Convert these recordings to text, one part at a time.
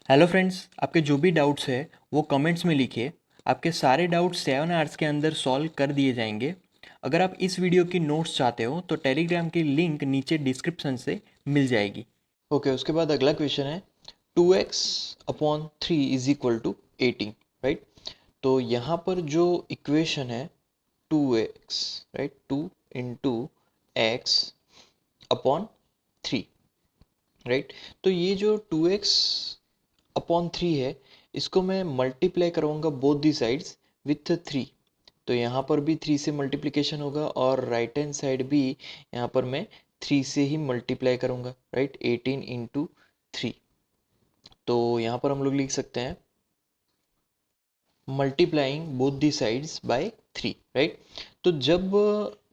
Hello friends, आपके जो भी डाउट्स है वो कमेंट्स में लिखिए। आपके सारे डाउट्स 7 आवर्स के अंदर सॉल्व कर दिए जाएंगे। अगर आप इस वीडियो की नोट्स चाहते हो तो टेलीग्राम की लिंक नीचे डिस्क्रिप्शन से मिल जाएगी। ओके, उसके बाद अगला क्वेश्चन है 2x/3 is equal to 18, right. तो यहाँ पर जो इक्वेशन है 2x, राइट, 2 × x/3, राइट। तो ये जो 2x/3 है, इसको मैं मल्टीप्लाई करूँगा बोथ दी साइड्स विथ 3। तो यहाँ पर भी 3 से मल्टीप्लिकेशन होगा और राइट हैंड साइड भी यहाँ पर मैं 3 से ही मल्टीप्लाई करूँगा, राइट। 18 × 3। तो यहाँ पर हम लोग लिख सकते हैं multiplying both the sides by 3, right. तो जब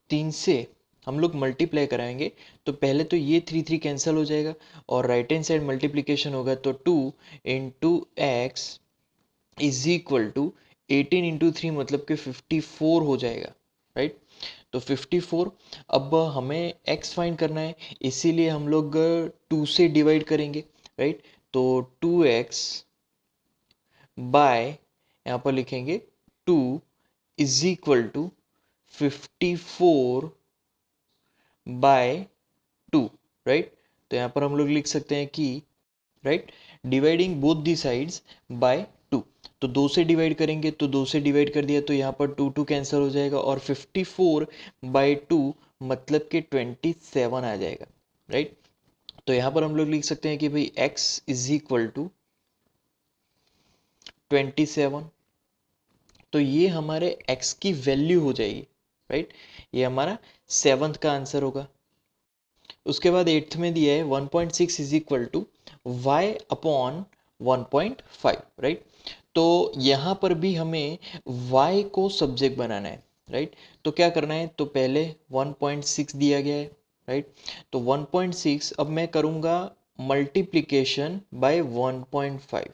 3 से हम लोग मल्टीप्लाई कराएंगे तो पहले तो ये 3 कैंसिल हो जाएगा और राइट हैंड साइड मल्टीप्लिकेशन होगा, तो 2 × x इज इक्वल टू 18 × 3 मतलब कि 54 हो जाएगा, राइट। तो 54। अब हमें x फाइंड करना है, इसीलिए हम लोग 2 से डिवाइड करेंगे, राइट। तो 2x बाय, यहाँ पर लिखेंगे 2 इज इक्वल टू 54/2, राइट। तो यहाँ पर हम लोग लिख सकते हैं कि, right, dividing both the sides by 2। तो 2 से डिवाइड करेंगे तो 2 से डिवाइड कर दिया तो यहाँ पर 2 कैंसिल हो जाएगा और 54/2 मतलब कि 27 आ जाएगा, राइट। तो यहाँ पर हम लोग लिख सकते हैं कि भाई x इज इक्वल टू 27। तो ये हमारे x की वैल्यू हो जाएगी, राइट। ये हमारा 7th का आंसर होगा। उसके बाद 8th में दिया है 1.6 is equal to y/1.5, right. तो यहाँ पर भी हमें y को सब्जेक्ट बनाना है, राइट। तो क्या करना है, तो पहले 1.6 दिया गया है, राइट। तो 1.6 अब मैं करूँगा मल्टीप्लिकेशन बाय 1.5।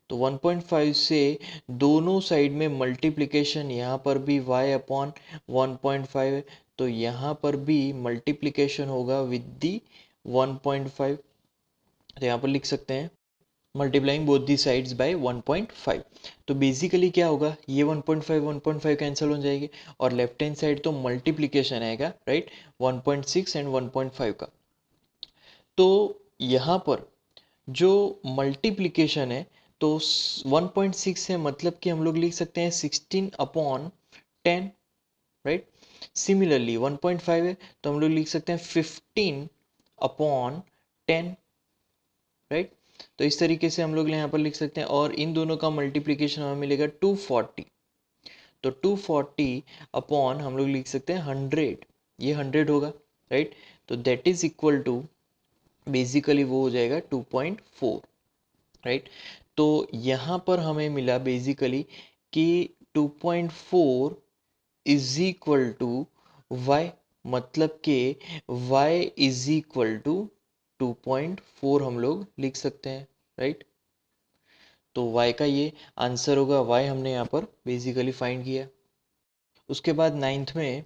तो 1.5 से दोनों साइड में मल्टीप्लिकेशन, यहाँ पर भी y/1.5 है तो यहाँ पर भी मल्टीप्लिकेशन होगा विद दी 1.5। तो यहाँ पर लिख सकते हैं multiplying both the sides by 1.5। तो बेसिकली क्या होगा, ये 1.5 कैंसिल हो जाएगी और लेफ्ट हैंड साइड तो मल्टीप्लिकेशन आएगा, राइट, 1.6 एंड 1.5 का। तो यहाँ पर जो मल्टीप्लिकेशन है तो 1.6 है मतलब कि हम लोग लिख सकते हैं 16/10, राइट। सिमिलरली 1.5 है तो हम लोग लिख सकते हैं 15/10, राइट। तो इस तरीके से हम लोग यहाँ पर लिख सकते हैं और इन दोनों का मल्टीप्लिकेशन हमें मिलेगा 240। तो 240 अपॉन हम लोग लिख सकते हैं 100, ये 100 होगा, राइट। तो that is equal to basically वो हो जाएगा 2.4, राइट। तो यहाँ पर हमें मिला बेसिकली कि 2.4 इज इक्वल टू वाई, मतलब कि y इज इक्वल टू 2.4 हम लोग लिख सकते हैं, राइट। तो y का ये आंसर होगा, y हमने यहाँ पर बेसिकली फाइंड किया। उसके बाद 9th में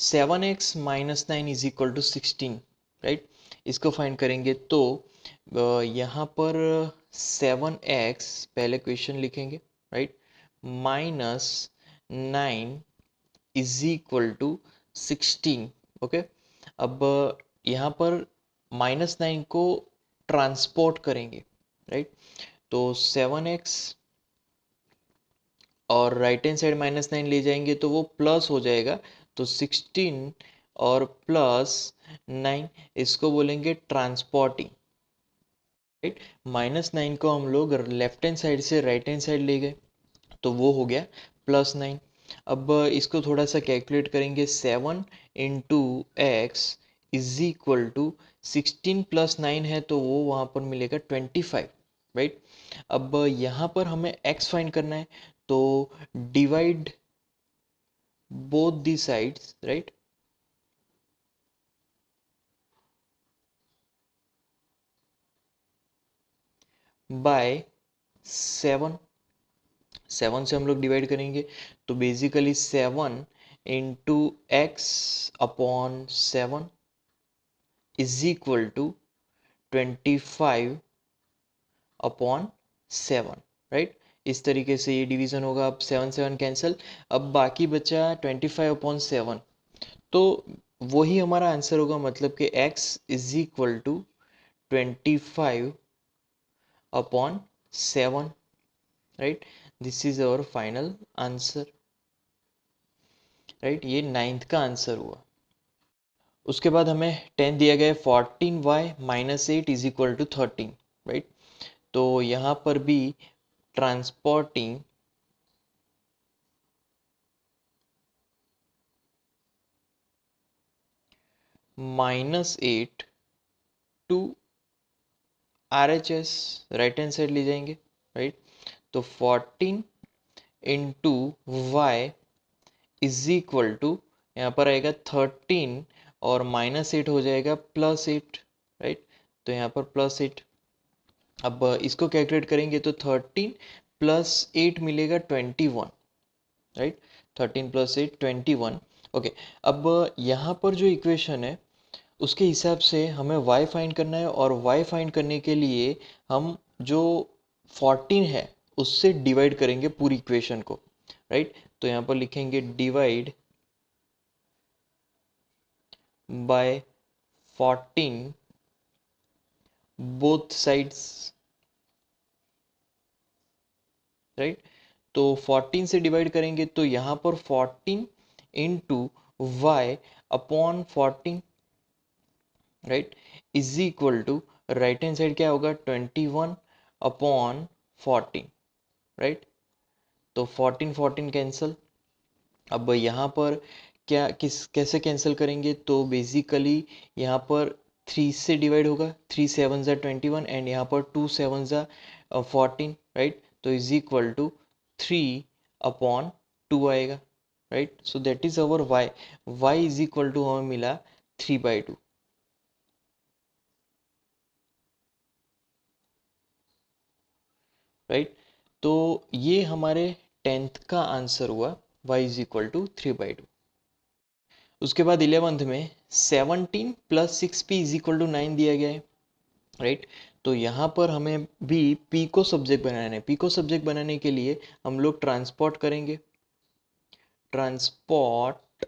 7x-9 is equal to 16, right. इसको फाइंड करेंगे तो यहाँ पर 7x पहले क्वेश्चन लिखेंगे, right, -9 is equal to 16, okay. अब यहाँ पर -9 को ट्रांसपोर्ट करेंगे, राइट। तो 7x और राइट हैंड साइड -9 ले जाएंगे तो वो प्लस हो जाएगा, तो 16 और +9 इसको बोलेंगे ट्रांसपोर्टिंग, राइट। -9 को हम लोग लेफ्ट हैंड साइड से राइट हैंड साइड ले गए तो वो हो गया +9। अब इसको थोड़ा सा कैलकुलेट करेंगे, 7 × x इज इक्वल टू 16 + 9 है तो वो वहाँ पर मिलेगा 25, राइट। अब यहाँ पर हमें x फाइंड करना है तो divide both the sides, right, by 7। 7 से हम लोग डिवाइड करेंगे तो basically 7 × x/7 is equal to 25 upon 7, right. इस तरीके से ये डिवीज़न होगा। अब 7 7 कैंसिल, अब बाकी बचा 25/7। तो वही हमारा आंसर होगा, मतलब कि x is equal to 25/7, right. This is our final answer, right. ये 9th का आंसर हुआ। उसके बाद हमें 10 दिया गया है, 14y-8 is equal to 13, right. तो यहाँ पर भी transporting -8 to RHS, right hand side ले जाएंगे, राइट। तो 14 into Y is equal to, यहाँ पर आएगा 13 और -8 हो जाएगा +8, राइट। तो यहाँ पर +8। अब इसको कैलकुलेट करेंगे तो 13 + 8 मिलेगा 21, राइट। 13 + 8 21। ओके, अब यहाँ पर जो इक्वेशन है उसके हिसाब से हमें y फाइंड करना है, और y फाइंड करने के लिए हम जो 14 है उससे डिवाइड करेंगे पूरी इक्वेशन को, राइट। तो यहाँ पर लिखेंगे divide by 14 both sides, right. तो 14 से डिवाइड करेंगे तो यहाँ पर 14 into Y upon 14, right, is equal to, right hand side क्या होगा 21/14, राइट। तो 14 14 कैंसिल। अब यहाँ पर कैसे कैंसिल करेंगे, तो बेसिकली यहाँ पर 3 से डिवाइड होगा, 3 7 21, एंड यहाँ पर 2 7 14, राइट। तो इज इक्वल टू 3/2 आएगा, right. So that is our y is equal to हमें मिला 3/2, राइट। तो ये हमारे 10th का आंसर हुआ, y इज इक्वल टू 3/2। उसके बाद 11th में 17 + 6p इज इक्वल टू 9 दिया गया है, राइट। तो यहाँ पर हमें भी p को सब्जेक्ट बनाना है। p को सब्जेक्ट बनाने के लिए हम लोग ट्रांसपोर्ट करेंगे, transport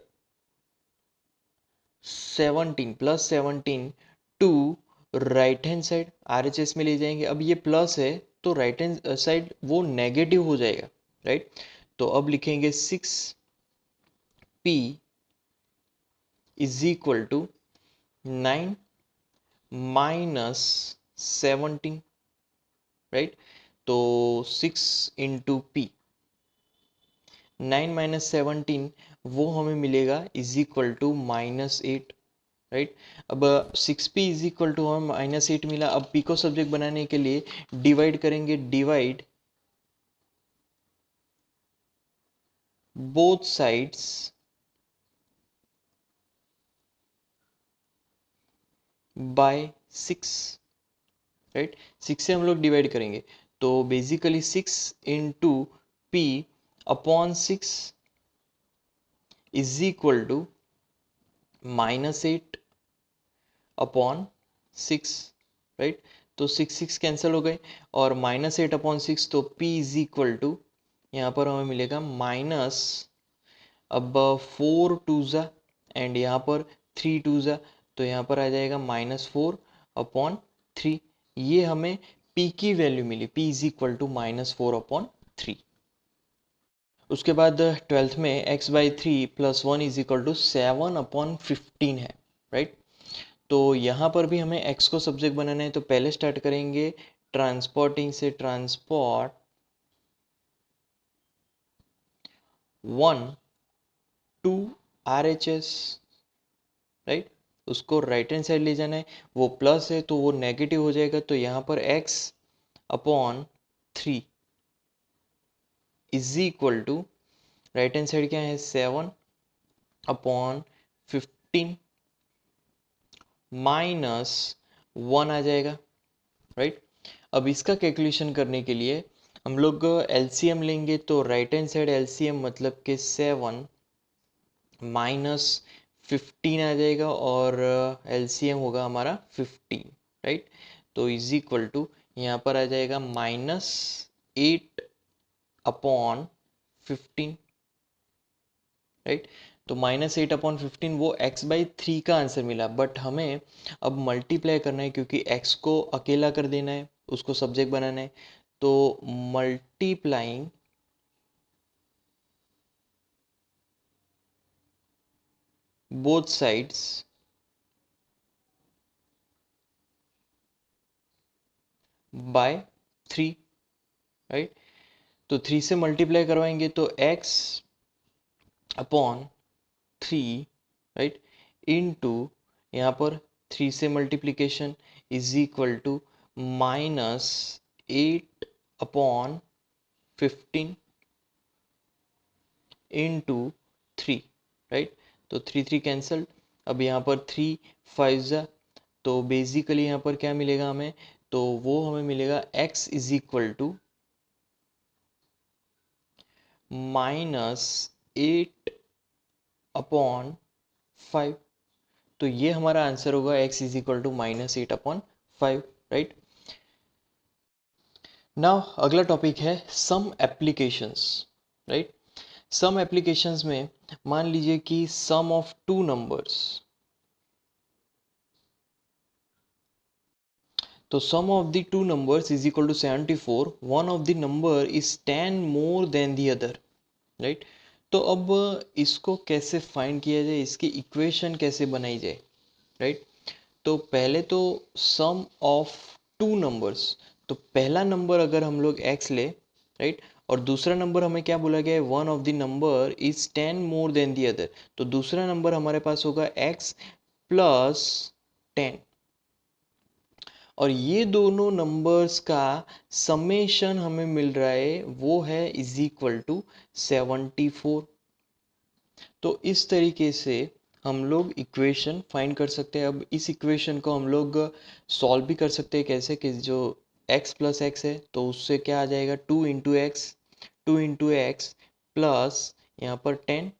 17 + 17 to right hand side, RHS में ले जाएंगे। अब ये प्लस है तो राइट हैंड साइड वो नेगेटिव हो जाएगा, राइट। तो अब लिखेंगे 6p is equal to 9 - 17, right. तो 6 इंटू पी, 9 - 17 वो हमें मिलेगा इज इक्वल टू -8, राइट। अब 6p इज इक्वल टू हमें -8 मिला। अब p को सब्जेक्ट बनाने के लिए डिवाइड करेंगे, divide both sides by 6, right. 6 से हम लोग डिवाइड करेंगे तो basically 6 into p upon 6 is equal to -8 upon 6, right. तो 6 6 कैंसिल हो गए, और -8/6, तो p इज इक्वल टू, यहाँ पर हमें मिलेगा माइनस, अब 4 टू ज़ा, एंड यहाँ पर 3 टू ज़ा, तो यहाँ पर आ जाएगा -4/3। ये हमें p की वैल्यू मिली, p इज इक्वल टू -4/3। उसके बाद 12th में x/3 + 1 इज इक्वल टू 7/15 है, राइट। तो यहाँ पर भी हमें x को सब्जेक्ट बनाना है, तो पहले स्टार्ट करेंगे ट्रांसपोर्टिंग से, ट्रांसपोर्ट 1 टू RHS, राइट। उसको राइट हैंड साइड ले जाना है, वो प्लस है तो वो नेगेटिव हो जाएगा, तो यहाँ पर x/3 is equal to, right hand side क्या है 7/15 -1 आ जाएगा, राइट। अब इसका कैलकुलेशन करने के लिए हम लोग LCM लेंगे, तो राइट हैंड साइड LCM मतलब कि 7 -15 आ जाएगा, और LCM होगा हमारा 15, राइट। तो इज इक्वल टू, यहाँ पर आ जाएगा -8/15, राइट। तो -8/15 वो x/3 का आंसर मिला, बट हमें अब मल्टीप्लाई करना है क्योंकि x को अकेला कर देना है, उसको सब्जेक्ट बनाना है। तो multiplying both sides bye 3, right. तो 3 से मल्टीप्लाई करवाएंगे तो x/3, राइट, इनटू यहाँ पर 3 से multiplication is equal to -8/15 into 3, right. तो 3 कैंसल्ड। अब यहाँ पर 3 5 जा, तो बेसिकली यहाँ पर क्या मिलेगा हमें, तो वो हमें मिलेगा x इज इक्वल टू -8/5। तो ये हमारा आंसर होगा x is equal to -8/5, right. Now अगला टॉपिक है some applications, right. Some applications में मान लीजिए कि सम ऑफ टू नंबर्स, तो sum of the two numbers is equal to 74, one of the number is 10 more than the other, right. तो अब इसको कैसे फाइंड किया जाए, इसकी इक्वेशन कैसे बनाई जाए, राइट। तो पहले तो सम ऑफ टू नंबर्स, तो पहला नंबर अगर हम लोग x ले, राइट, और दूसरा नंबर हमें क्या बोला गया है, one of the number is 10 more than the other, तो दूसरा नंबर हमारे पास होगा x प्लस 10, और ये दोनों नंबर्स का समेशन हमें मिल रहा है, वो है इज इक्वल टू 74। तो इस तरीके से हम लोग इक्वेशन फाइंड कर सकते हैं। अब इस इक्वेशन को हम लोग सॉल्व भी कर सकते हैं, कैसे कि जो x प्लस एक्स है तो उससे क्या आ जाएगा 2 इंटू एक्स प्लस यहाँ पर 10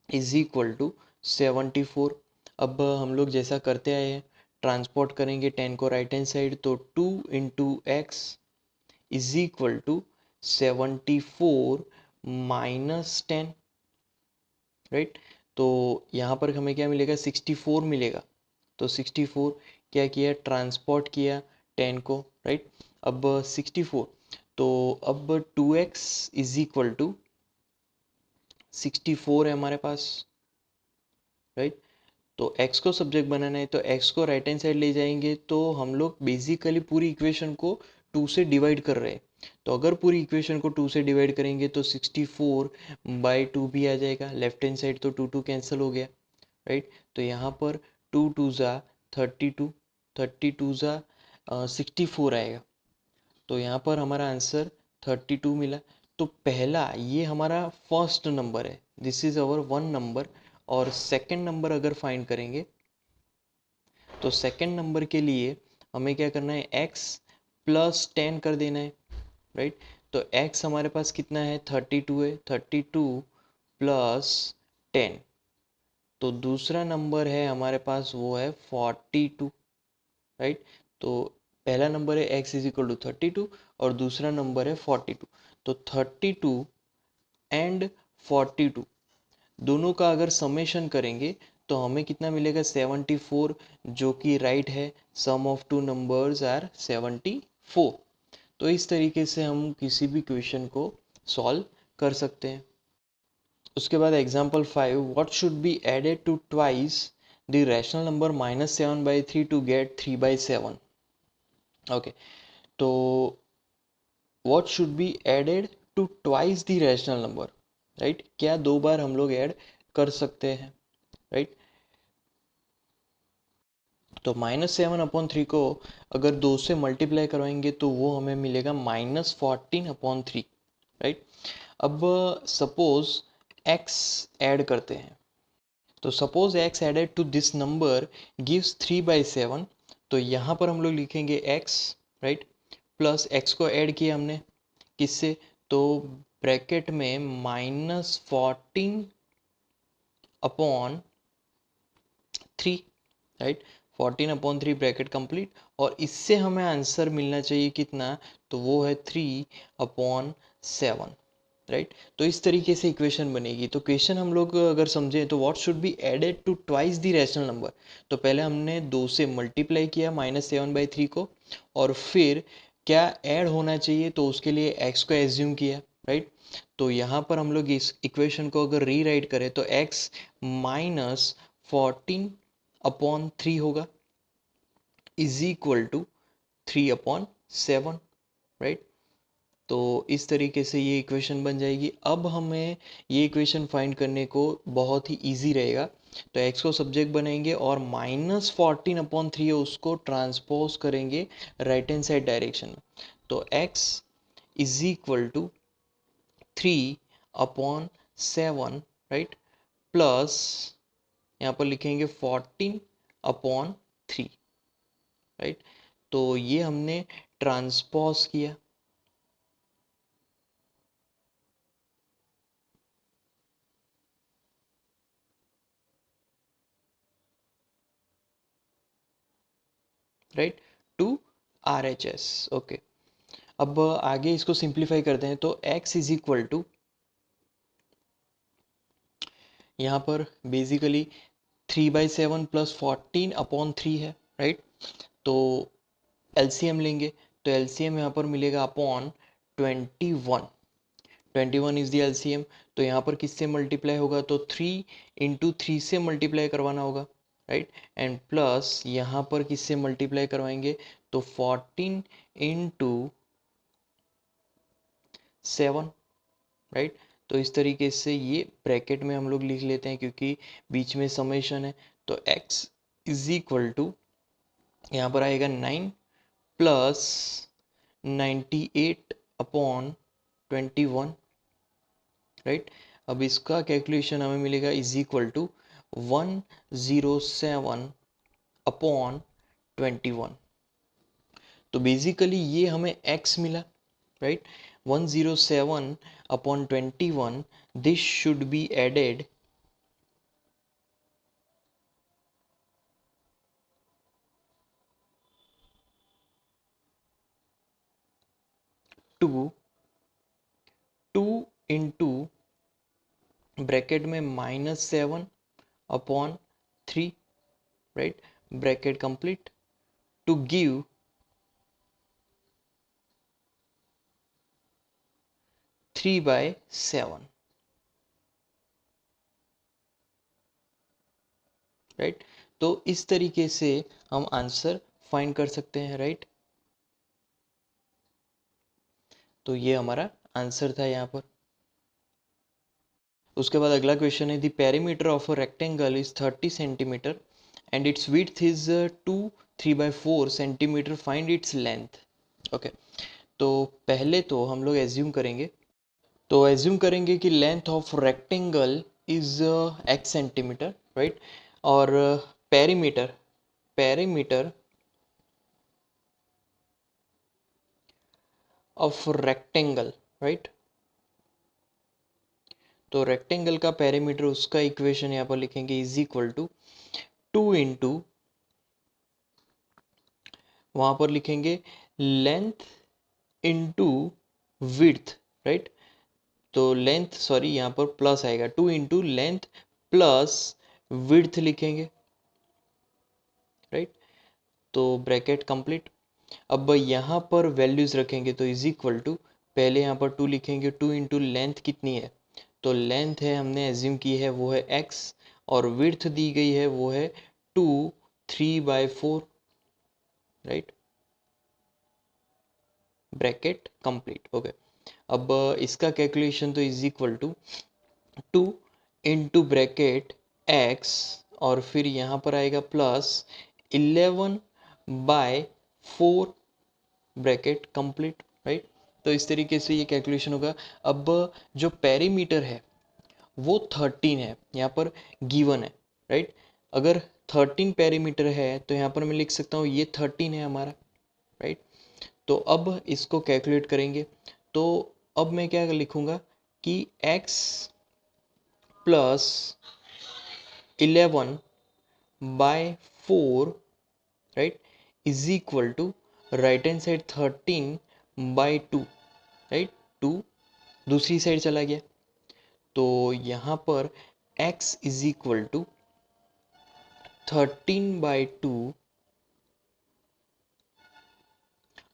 इज इक्वल टू 74। अब हम लोग जैसा करते आए हैं, ट्रांसपोर्ट करेंगे 10 को राइट हैंड साइड, तो 2 into x is equal to 74 minus 10, right. तो यहाँ पर हमें क्या मिलेगा 64 मिलेगा। तो 64 क्या किया, ट्रांसपोर्ट किया 10 को, राइट। अब 64, तो अब 2x इज इक्वल टू 64 है हमारे पास, राइट। तो x को सब्जेक्ट बनाना है तो x को राइट हैंड साइड ले जाएंगे, तो हम लोग बेसिकली पूरी इक्वेशन को 2 से डिवाइड कर रहे हैं। तो अगर पूरी इक्वेशन को 2 से डिवाइड करेंगे तो 64/2 भी आ जाएगा, लेफ्ट हैंड साइड तो 2 कैंसिल हो गया, राइट। तो यहाँ पर 2 ज़ा 32, 32 ज़ा 64 आएगा। तो यहाँ पर हमारा आंसर 32 मिला। तो पहला ये हमारा फर्स्ट नंबर है, this is our one number. और सेकंड नंबर अगर फाइंड करेंगे तो सेकंड नंबर के लिए हमें क्या करना है, x प्लस 10 कर देना है, राइट। तो x हमारे पास कितना है 32 है, 32 प्लस 10, तो दूसरा नंबर है हमारे पास वो है 42, राइट। तो पहला नंबर है x इज इक्वल टू 32 और दूसरा नंबर है 42। तो 32 एंड 42 दोनों का अगर समेशन करेंगे तो हमें कितना मिलेगा 74, जो कि राइट है। सम ऑफ टू नंबर्स आर 74। तो इस तरीके से हम किसी भी क्वेश्चन को सॉल्व कर सकते हैं। उसके बाद example 5, what should be added to twice the rational number -7/3 to get 3/7। Okay, तो what should be added to twice the rational number, right. क्या दो बार हम लोग ऐड कर सकते हैं, राइट। तो -7/3 को अगर 2 से मल्टीप्लाई करवाएंगे तो वो हमें मिलेगा -14/3, राइट। अब सपोज x ऐड करते हैं, तो suppose x added to this number gives 3/7। तो यहाँ पर हम लोग लिखेंगे x, राइट, प्लस x को ऐड किया हमने किससे, तो ब्रैकेट में -14/3, राइट। 14/3 ब्रैकेट कंप्लीट, और इससे हमें आंसर मिलना चाहिए कितना, तो वो है 3/7, राइट। तो इस तरीके से इक्वेशन बनेगी। तो क्वेश्चन हम लोग अगर समझें तो what should be added to twice the rational number. तो पहले हमने 2 से मल्टीप्लाई किया -7/3 को, और फिर क्या ऐड होना चाहिए, तो उसके लिए x को एज्यूम किया, राइट। तो यहाँ पर हम लोग इस इक्वेशन को अगर रीराइट करें तो x -14/3 होगा, इज इक्वल टू 3/7, राइट। तो इस तरीके से ये इक्वेशन बन जाएगी। अब हमें ये इक्वेशन फाइंड करने को बहुत ही इजी रहेगा। तो x को सब्जेक्ट बनाएंगे और -14/3 है उसको ट्रांसपोज करेंगे राइट हैंड साइड डायरेक्शन में। तो x is equal to 3/7, right, plus यहाँ पर लिखेंगे 14/3, राइट। तो ये हमने ट्रांसपोज किया, राइट, टू RHS। ओके, अब आगे इसको सिंप्लीफाई करते हैं। तो x इज इक्वल टू, यहाँ पर बेसिकली 3/7 प्लस 14/3 है, राइट। तो एलसीएम लेंगे, तो एलसीएम यहाँ पर मिलेगा अपॉन 21। 21 is the LCM. तो यहाँ पर किससे मल्टीप्लाई होगा, तो 3 × 3 से मल्टीप्लाई करवाना होगा, राइट। एंड प्लस यहाँ पर किससे मल्टीप्लाई करवाएंगे, तो 14/7, राइट। तो इस तरीके से ये ब्रैकेट में हम लोग लिख लेते हैं क्योंकि बीच में समेशन है। तो x इज इक्वल टू, यहाँ पर आएगा 9 प्लस 98/21, राइट। अब इसका कैलकुलेशन हमें मिलेगा इज इक्वल टू 107/21। तो बेसिकली ये हमें x मिला, right. 107/21, this should be added to 2 into bracket में -7/3, right, bracket complete, to give 3/7, right. तो इस तरीके से हम आंसर फाइंड कर सकते हैं, राइट। तो ये हमारा आंसर था यहाँ पर। उसके बाद अगला क्वेश्चन है, the perimeter of a rectangle is 30 centimetre and it's width is 3/4 centimetre, find its length. Okay, तो पहले तो हम लोग एज्यूम करेंगे, तो एज्यूम करेंगे कि length of rectangle is x centimetre, right. और perimeter perimeter of rectangle, right. तो रेक्टेंगल का पेरीमीटर, उसका इक्वेशन यहाँ पर लिखेंगे इज इक्वल टू 2 इंटू, वहाँ पर लिखेंगे लेंथ इंटू विड्थ, राइट। तो लेंथ, सॉरी यहाँ पर प्लस आएगा, 2 इंटू लेंथ प्लस विड्थ लिखेंगे, राइट। तो ब्रैकेट कंप्लीट। अब यहाँ पर वैल्यूज रखेंगे तो इज इक्वल टू, पहले यहाँ पर 2 लिखेंगे, 2 इंटू लेंथ कितनी है, तो लेंथ है हमने एज्यूम की है वो है x, और विड्थ दी गई है वो है 2 3/4, राइट, ब्रैकेट कंप्लीट। ओके, अब इसका कैलकुलेशन तो is equal to 2 into bracket x, और फिर यहाँ पर आएगा प्लस 11/4, ब्रैकेट कंप्लीट, राइट। तो इस तरीके से ये कैलकुलेशन होगा। अब जो पेरीमीटर है वो 13 है, यहाँ पर गिवन है, राइट। अगर 13 पेरीमीटर है तो यहाँ पर मैं लिख सकता हूँ ये 13 है हमारा, राइट। तो अब इसको कैलकुलेट करेंगे, तो अब मैं क्या लिखूँगा कि x plus 11/4 right, is equal to right hand side 13/2, right, 2 दूसरी साइड चला गया, तो यहाँ पर x इज इक्वल टू 13/2।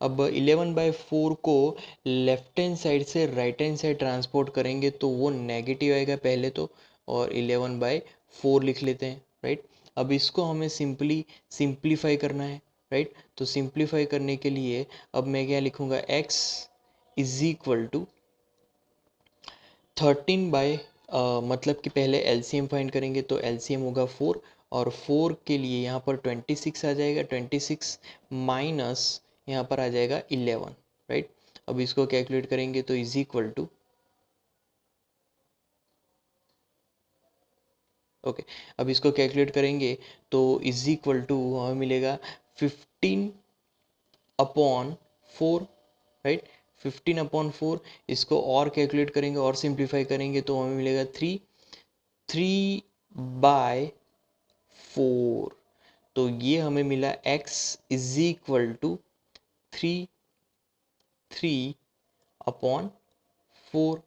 अब 11/4 को लेफ्ट हैंड साइड से राइट हैंड साइड ट्रांसपोर्ट करेंगे तो वो नेगेटिव आएगा पहले तो, और 11/4 लिख लेते हैं, राइट। अब इसको हमें सिंप्लीफाई करना है, राइट। तो सिंप्लीफाई करने के लिए अब मैं क्या लिखूंगा, x इज इक्वल टू 13 मतलब कि पहले एलसीएम फाइंड करेंगे तो एलसीएम होगा 4, और 4 के लिए यहाँ पर 26 आ जाएगा, 26 माइनस यहाँ पर आ जाएगा 11, राइट। अब इसको कैलकुलेट करेंगे तो इज इक्वल टू, ओके, अब इसको कैलकुलेट करेंगे तो इज इक्वल टू हमें मिलेगा 15/4, राइट, 15/4। इसको और कैलकुलेट करेंगे और सिंप्लीफाई करेंगे तो हमें मिलेगा 3/4। तो ये हमें मिला x is equal to 3/4,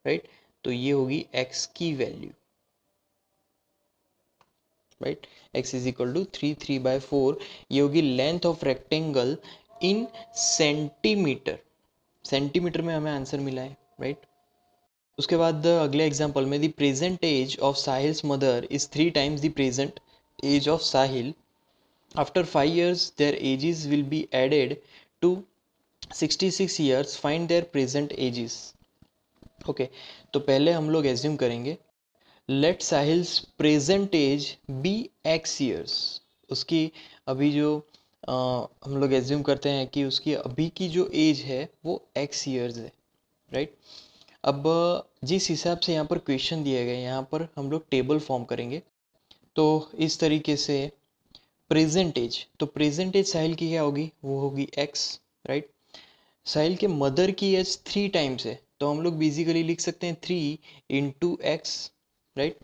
right. तो ये होगी x की value, right, x is equal to 3/4। ये होगी length of rectangle in centimetre, centimetre में हमें आंसर मिला है, राइट। उसके बाद अगले एग्जांपल में the present age of Sahil's mother is 3 times the present age of Sahil. After 5 years, their ages will be added to 66 years. Find their present ages. Okay, तो पहले हम लोग एज्यूम करेंगे let Sahil's present age be x years। उसकी अभी जो हम लोग एज्यूम करते हैं कि उसकी अभी की जो एज है वो x years है, राइट। अब जिस हिसाब से यहाँ पर क्वेश्चन दिया गया है यहाँ पर हम लोग टेबल फॉर्म करेंगे, तो इस तरीके से प्रेजेंट एज, तो प्रेजेंट एज साहिल की क्या होगी, वो होगी x, राइट। साहिल के मदर की एज 3 टाइम्स है, तो हम लोग बेसिकली लिख सकते हैं 3 × x, राइट।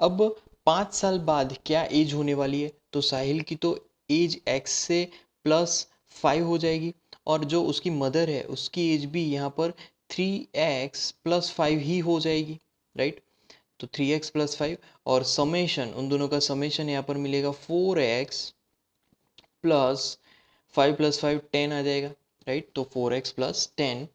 अब 5 साल बाद क्या एज होने वाली है, तो साहिल की तो एज x से +5 हो जाएगी, और जो उसकी मदर है उसकी एज भी यहाँ पर 3x + 5 ही हो जाएगी, राइट। तो 3x + 5, और समेशन, उन दोनों का समेशन यहाँ पर मिलेगा 4x + 5 + 5 10 आ जाएगा, राइट। तो 4x + 10।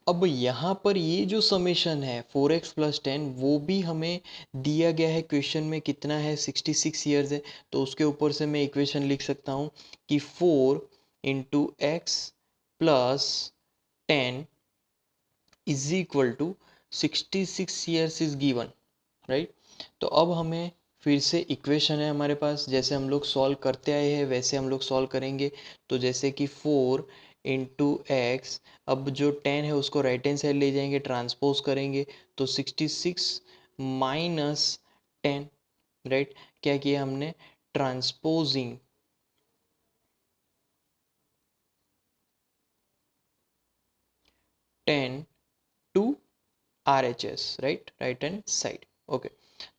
अब यहाँ पर ये जो समेशन है 4x + 10 वो भी हमें दिया गया है क्वेश्चन में, कितना है, 66 ईयर्स है। तो उसके ऊपर से मैं इक्वेशन लिख सकता हूँ कि 4 × x + 10 is equal to 66 years is given, right. तो अब हमें फिर से इक्वेशन है हमारे पास, जैसे हम लोग सॉल्व करते आए हैं वैसे हम लोग सॉल्व करेंगे। तो जैसे कि 4 × x, अब जो 10 है उसको राइट हैंड साइड ले जाएंगे, ट्रांसपोज करेंगे तो 66 माइनस 10, राइट। क्या किया हमने, transposing 10 to RHS, right, right hand side, okay.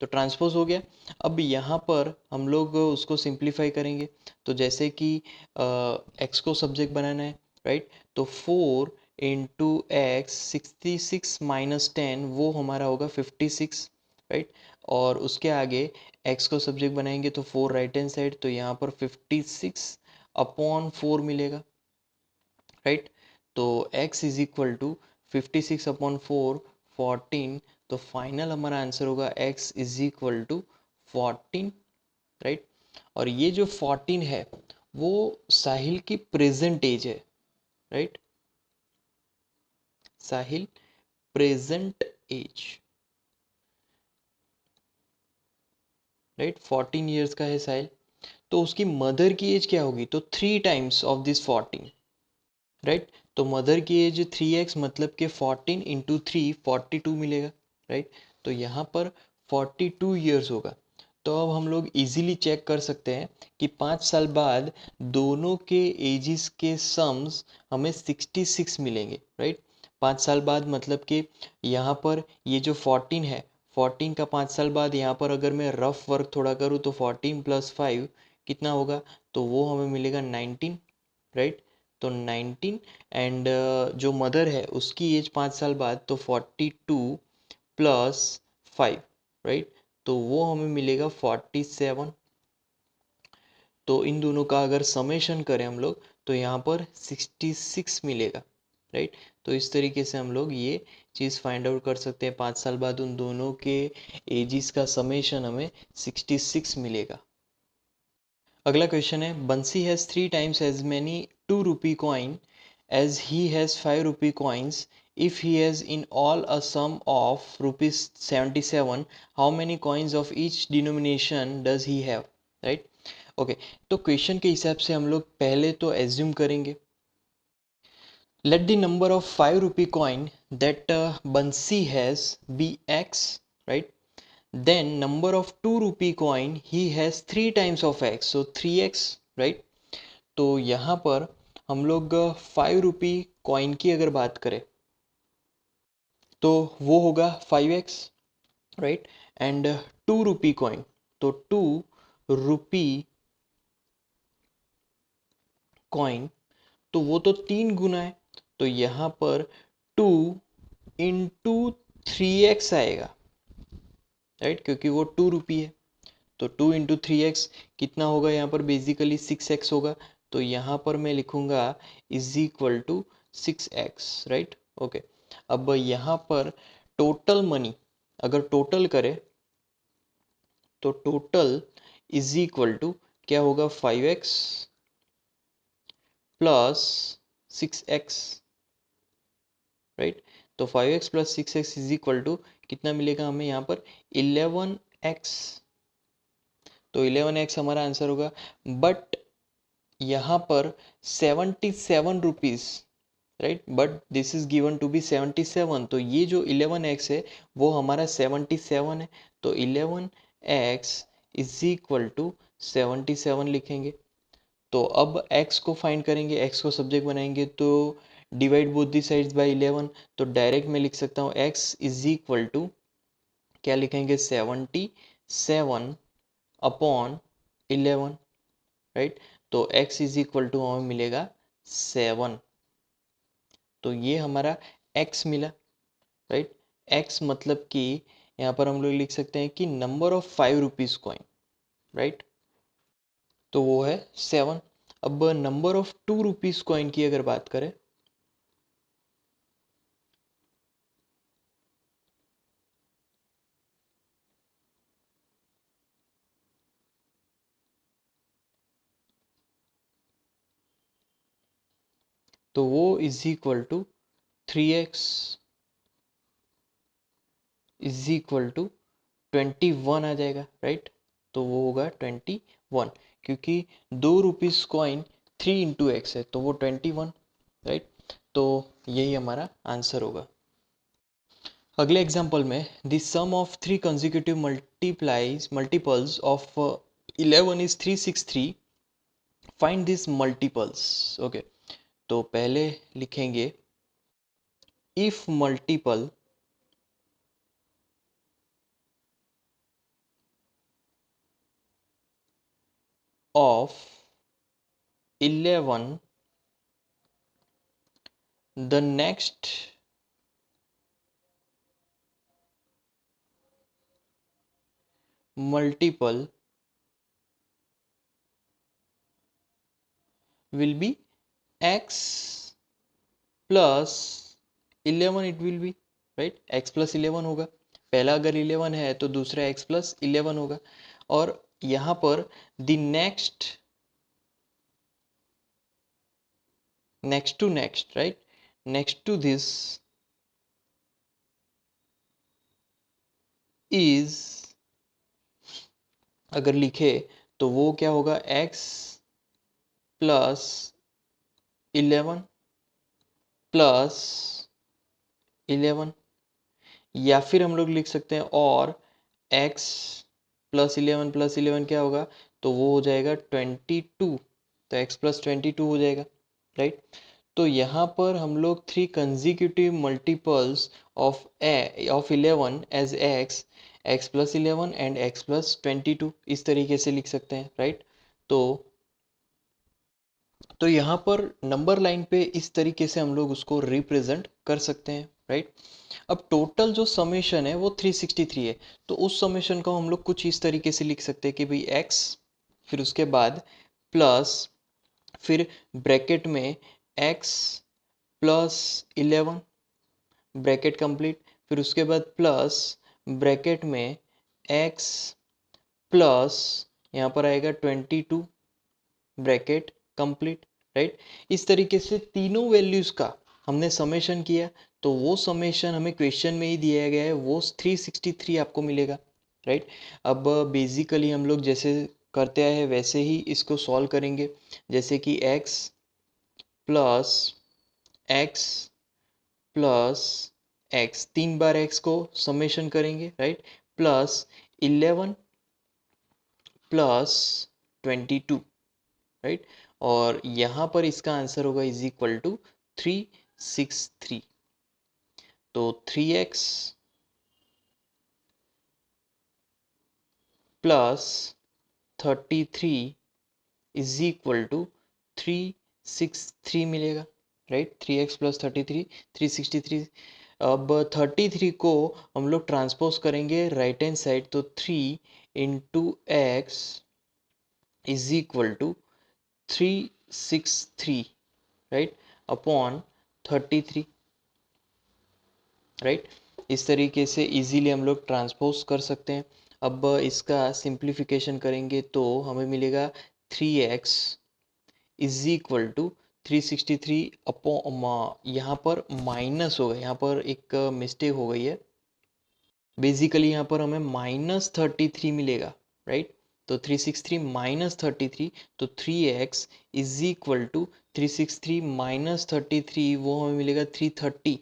तो ट्रांसपोज हो गया। अब यहाँ पर हम लोग उसको सिंप्लीफाई करेंगे, तो जैसे कि x को सब्जेक्ट बनाना है, राइट। तो 4 × x 66 माइनस 10 वो हमारा होगा 56, राइट। और उसके आगे x को सब्जेक्ट बनाएंगे तो 4 राइट हैंड साइड, तो यहाँ पर 56/4 मिलेगा, राइट। तो x इज इक्वल टू 56/4 14, तो फाइनल हमारा आंसर होगा x is equal to 14, right. और ये जो 14 है वो साहिल की प्रेजेंट एज है, right, Sahil present age, right, 14 years का है साहिल। तो उसकी मदर की एज क्या होगी, तो 3 टाइम्स ऑफ दिस 14, राइट। तो मदर की एज 3x मतलब कि 14 × 3 42 मिलेगा, राइट। तो यहाँ पर 42 ईयर्स होगा। तो अब हम लोग इजीली चेक कर सकते हैं कि 5 साल बाद दोनों के एजिस के सम्स हमें 66 मिलेंगे, राइट। 5 साल बाद मतलब कि यहाँ पर ये जो 14 है, 14 का 5 साल बाद यहाँ पर अगर मैं रफ वर्क थोड़ा करूँ तो 14 + 5 कितना होगा, तो वो हमें मिलेगा 19, राइट। तो 19 एंड जो मदर है उसकी एज 5 साल बाद, तो 42 प्लस 5, राइट। तो वो हमें मिलेगा 47। तो इन दोनों का अगर समेशन करें हम लोग तो यहाँ पर 66 मिलेगा, राइट। तो इस तरीके से हम लोग ये चीज़ फाइंड आउट कर सकते हैं, 5 साल बाद उन दोनों के एजिस का समेशन हमें 66 मिलेगा। अगला क्वेश्चन है, Bansi has 3 times as many 2 rupee coin as he has 5 rupee coins if he has in all a sum of rupees 77, how many coins of each denomination does he have, right? Okay, तो question के हिसाब से हम लोग पहले तो assume करेंगे, let the number of 5 rupee coin that Bansi has be X, right. Then number of 2 rupee coin he has 3 times of X, so 3x, right. तो यहाँ पर हम लोग 5 rupee कॉइन की अगर बात करें तो वो होगा 5x, right. And 2 rupee coin, तो 2 rupee कॉइन, तो वो तो 3 गुना है, तो यहाँ पर 2 into 3x आएगा, राइट, क्योंकि वो 2 रुपी है। तो 2 into 3x कितना होगा, यहाँ पर बेसिकली 6x होगा। तो यहाँ पर मैं लिखूँगा is equal to 6x, right. Okay, अब यहाँ पर टोटल मनी अगर टोटल करें तो टोटल इज इक्वल टू क्या होगा, 5x प्लस 6x, राइट। तो 5x plus 6x is equal to कितना मिलेगा हमें यहाँ पर 11x। तो 11x हमारा आंसर होगा। बट यहाँ पर 77 rupees, right, but this is given to be 77, तो ये जो 11x है वो हमारा 77 है। तो 11x इज इक्वल टू 77 लिखेंगे। तो अब x को फाइंड करेंगे, x को सब्जेक्ट बनाएंगे तो divide both the sides by 11, तो डायरेक्ट मैं लिख सकता हूँ x इज इक्वल टू क्या लिखेंगे, 77 अपॉन 11, राइट। तो x इज इक्वल टू हमें मिलेगा 7। तो ये हमारा x मिला, राइट। x मतलब कि यहाँ पर हम लोग लिख सकते हैं कि number of 5 rupees coin, right, तो वो है 7। अब नंबर ऑफ 2 रुपीज़ कॉइन की अगर बात करें तो वो is equal to 3x is equal to 21 आ जाएगा, राइट। तो वो होगा 21, क्योंकि 2 रुपीज़ कॉइन 3 into x है, तो वो 21, राइट। तो यही हमारा आंसर होगा। अगले एग्जाम्पल में the sum of 3 consecutive multiples of 11 is 363, find this multiples. Okay, तो पहले लिखेंगे if multiple of 11 the next multiple will be x plus 11, it will be, right, x plus 11 होगा। पहला अगर 11 है तो दूसरा x plus 11 होगा। और यहाँ पर the next to next, right, next to this is अगर लिखे तो वो क्या होगा, x प्लस 11 प्लस 11, या फिर हम लोग लिख सकते हैं और x प्लस 11 क्या होगा, तो वो हो जाएगा 22, तो x प्लस 22 हो जाएगा, राइट। तो यहाँ पर हम लोग 3 consecutive multiples of 11 as x plus 11 and x plus 22 इस तरीके से लिख सकते हैं, राइट। तो यहाँ पर नंबर लाइन पे इस तरीके से हम लोग उसको रिप्रेजेंट कर सकते हैं, राइट। अब टोटल जो समेशन है वो 363 है, तो उस समेशन को हम लोग कुछ इस तरीके से लिख सकते हैं कि भाई x, फिर उसके बाद प्लस, फिर ब्रैकेट में x प्लस 11, ब्रैकेट कंप्लीट, फिर उसके बाद प्लस ब्रैकेट में x प्लस यहाँ पर आएगा 22, ब्रैकेट कंप्लीट, राइट। इस तरीके से तीनों वैल्यूज का हमने समेशन किया, तो वो समेशन हमें क्वेश्चन में ही दिया गया है, वो 363 आपको मिलेगा, राइट। अब बेसिकली हम लोग जैसे करते आए हैं वैसे ही इसको सॉल्व करेंगे, जैसे कि x plus x plus x, 3 बार x को समेशन करेंगे, राइट, प्लस 11 प्लस 22, राइट। और यहाँ पर इसका आंसर होगा इज इक्वल टू 363। तो 3x plus 33 is equal to 363 मिलेगा, राइट। 3x plus 33 363। अब 33 को हम लोग ट्रांसपोज करेंगे राइट हैंड साइड, तो 3 into x is equal to 363, right, upon 33, right. इस तरीके से इजीली हम लोग ट्रांसपोज कर सकते हैं। अब इसका सिंप्लीफिकेशन करेंगे तो हमें मिलेगा 3x is equal to 363 upon, यहाँ पर माइनस होगा, यहाँ पर एक मिस्टेक हो गई है, बेसिकली यहाँ पर हमें -33 मिलेगा, राइट। तो 363 -33, तो 3x इज इक्वल टू 363 -33, वो हमें मिलेगा 330,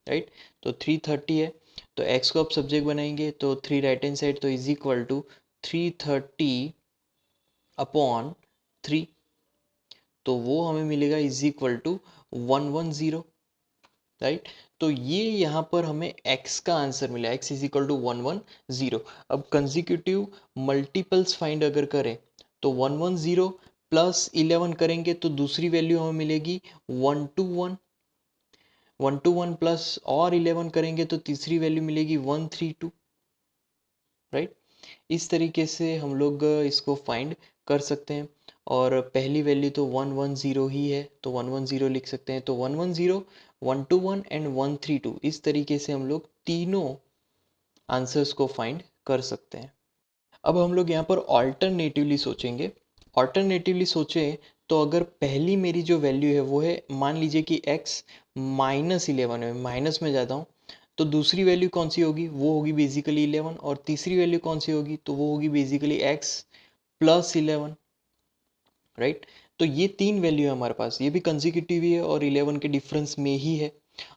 राइट। तो 330 है, तो x को आप सब्जेक्ट बनाएंगे तो 3 राइट हैंड साइड, तो इज इक्वल टू 330 अपॉन 3, तो वो हमें मिलेगा इज इक्वल टू 110, राइट। तो ये यहाँ पर हमें x का आंसर मिला, x इज इक्वल टू 110। अब कंजिक्यूटिव मल्टीपल्स फाइंड अगर करें तो 110 प्लस 11 करेंगे तो दूसरी वैल्यू हमें मिलेगी 121, 121 प्लस और 11 करेंगे तो तीसरी वैल्यू मिलेगी 132, राइट। इस तरीके से हम लोग इसको फाइंड कर सकते हैं। और पहली वैल्यू तो 110 ही है, तो 110 लिख सकते हैं, तो 110, 121 एंड 132, इस तरीके से हम लोग तीनों आंसर्स को फाइंड कर सकते हैं। अब हम लोग यहाँ पर ऑल्टरनेटिवली सोचेंगे। ऑल्टरनेटिवली सोचें तो अगर पहली मेरी जो वैल्यू है वो है, मान लीजिए कि x -11 है, माइनस में जाता हूँ, तो दूसरी वैल्यू कौन सी होगी, वो होगी बेसिकली 11, और तीसरी वैल्यू कौन सी होगी, तो वो होगी बेसिकली x प्लस 11, राइट। तो ये तीन वैल्यू है हमारे पास, ये भी कंसेक्यूटिव ही है और 11 के डिफरेंस में ही है।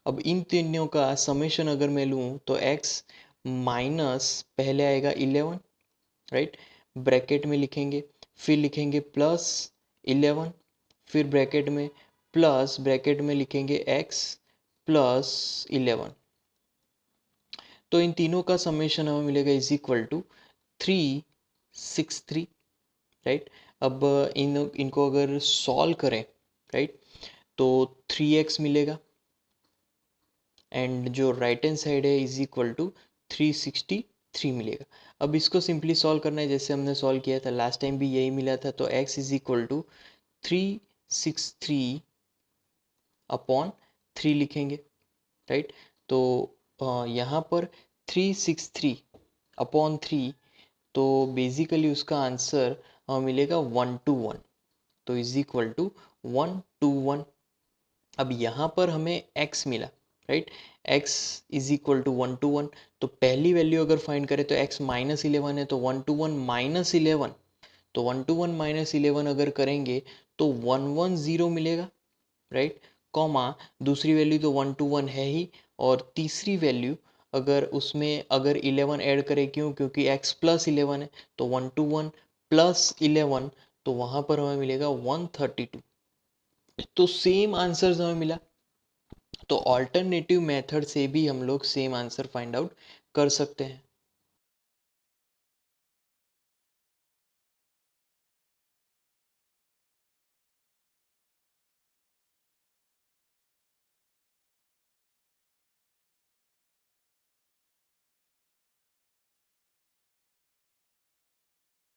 अब इन तीनों का समेशन अगर मैं लूँ तो x माइनस पहले आएगा 11, राइट, ब्रैकेट में लिखेंगे, फिर लिखेंगे प्लस 11, फिर ब्रैकेट में प्लस, ब्रैकेट में लिखेंगे x प्लस 11, तो इन तीनों का समेशन हमें मिलेगा इज इक्वल टू 363, राइट। अब इनको अगर सॉल्व करें, राइट, तो 3x मिलेगा एंड जो राइट हैंड साइड है इज इक्वल टू 363 मिलेगा। अब इसको सिंपली सॉल्व करना है, जैसे हमने सॉल्व किया था लास्ट टाइम भी यही मिला था, तो x is equal to 363 upon 3 लिखेंगे, राइट। तो यहाँ पर 363 अपॉन 3, तो बेसिकली उसका आंसर हमें मिलेगा 121, तो इज इक्वल टू 121। अब यहाँ पर हमें x मिला, right, x is equal to 121, तो पहली वैल्यू अगर फाइंड करें तो x -11 है, तो 121 -11, तो 121 -11 अगर करेंगे तो 110 मिलेगा, राइट, कॉमा दूसरी वैल्यू तो 121 है ही, और तीसरी वैल्यू अगर उसमें अगर 11 ऐड करें, क्योंकि x प्लस 11 है, तो 121 प्लस 11, तो वहाँ पर हमें मिलेगा 132, तो सेम आंसर हमें मिला। तो ऑल्टरनेटिव मेथड से भी हम लोग सेम आंसर फाइंड आउट कर सकते हैं।